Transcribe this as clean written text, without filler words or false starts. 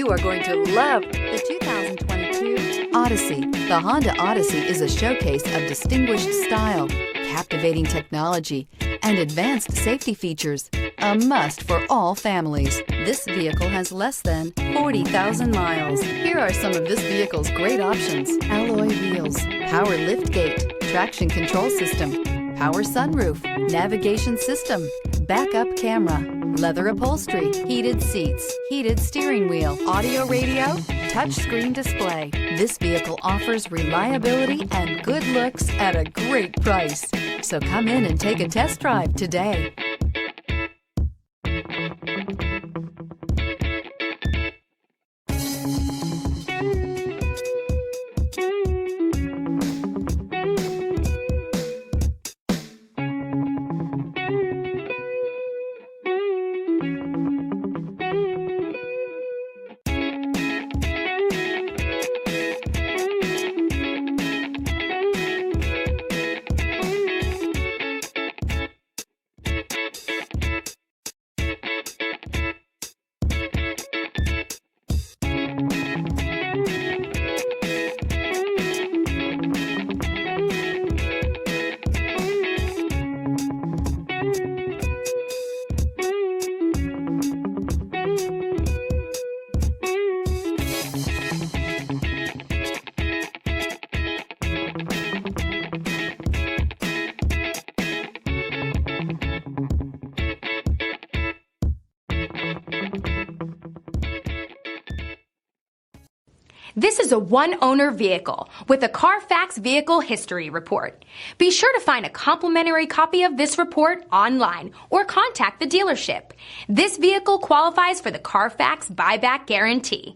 You are going to love the 2022 Odyssey. The Honda Odyssey is a showcase of distinguished style, captivating technology, and advanced safety features. A must for all families. This vehicle has less than 40,000 miles. Here are some of this vehicle's great options: alloy wheels, power liftgate, traction control system, power sunroof, navigation system, backup camera, leather upholstery, heated seats, heated steering wheel, audio radio, touchscreen display. This vehicle offers reliability and good looks at a great price. So come in and take a test drive today. This is a one-owner vehicle with a Carfax Vehicle History Report. Be sure to find a complimentary copy of this report online or contact the dealership. This vehicle qualifies for the Carfax Buyback Guarantee.